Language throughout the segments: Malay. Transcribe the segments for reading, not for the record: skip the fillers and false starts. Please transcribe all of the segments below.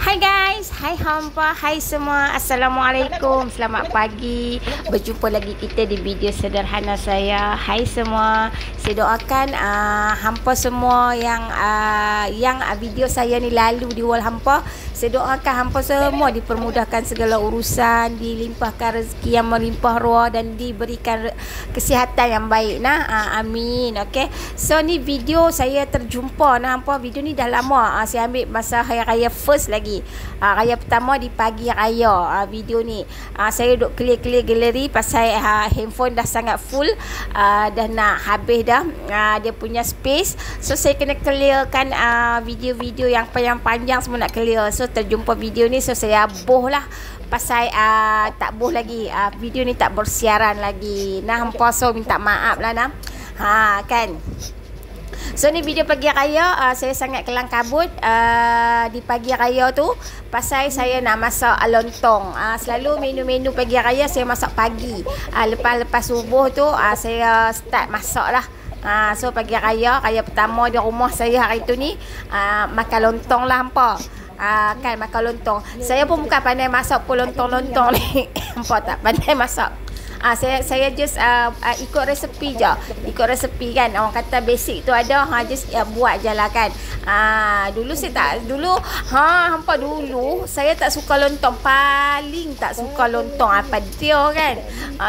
Hai guys, hai hampa, hai semua. Assalamualaikum, selamat pagi. Berjumpa lagi kita di video sederhana saya. Hai semua. Saya doakan hampa semua yang video saya ni lalu di wall hampa. Saya doakan hampa semua dipermudahkan segala urusan, dilimpahkan rezeki yang melimpah ruah dan diberikan kesihatan yang baik. Amin. Okey. So ni video saya terjumpa hampa. Video ni dah lama. Saya ambil masa hari raya first lagi. Raya pertama di pagi raya. Video ni saya duk clear galeri pasal handphone dah sangat full, dah nak habis dah dia punya space. So saya kena clearkan video-video yang panjang semua nak clear. So terjumpa video ni, so saya boh lah pasal tak boh lagi, video ni tak bersiaran lagi. Hampa, so minta maaf lah kan. So ni video pagi raya, saya sangat kelang kabut di pagi raya tu pasal saya nak masak lontong. Selalu menu-menu pagi raya saya masak pagi. Lepas subuh tu saya start masak lah. So pagi raya pertama di rumah saya hari tu ni makan lontong lah hampa. Kan makan lontong. Saya pun bukan pandai masak pun lontong-lontong ni. Hampa tak pandai masak. Saya just ikut resepi je. Ikut resepi kan. Orang kata basic tu ada, just buat je lah kan. Dulu saya tak, hampa dulu saya tak suka lontong. Paling tak suka lontong apa dia kan.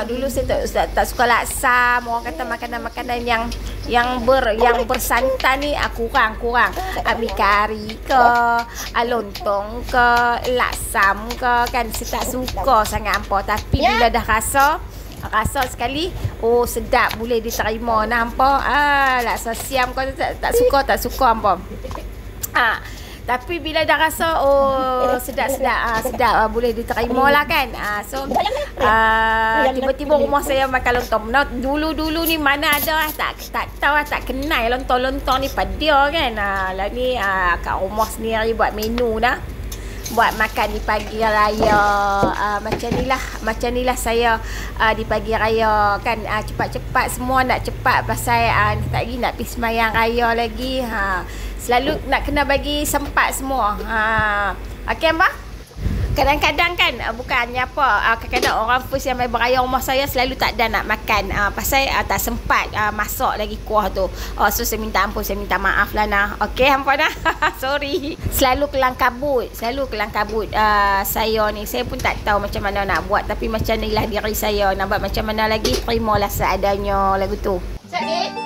Dulu saya tak suka laksam. Orang kata makanan-makanan yang bersantan ni kurang. Mi kari ke, lontong ke, laksam ke kan. Saya tak suka sangat hampa. Tapi bila dah rasa sekali, oh sedap, boleh diterima hampa. Laksa siam kau tak suka hampa. Tapi bila dah rasa sedap, boleh diterima lah kan. So tiba-tiba rumah saya makan lontong. Dulu ni mana ada tak tahu, tak kenal lontong ni pada kan. Lah ni kat rumah sendiri buat menu dah, buat makan di pagi raya. Macam ni lah saya di pagi raya kan. Cepat-cepat, semua nak cepat pasal tak lagi nak pergi sembahyang raya lagi. Selalu nak kena bagi sempat semua. Okey apa? Kadang-kadang kan bukannya apa, kadang-kadang orang first yang main beraya rumah saya selalu tak ada nak makan pasal tak sempat masak lagi kuah tu. So saya minta ampun, saya minta maaf lah Okey hampa dah. Sorry. Selalu kelang kabut saya ni. Saya pun tak tahu macam mana nak buat, tapi macam inilah diri saya. Nak buat macam mana lagi, terimalah seadanya lagu tu. Cik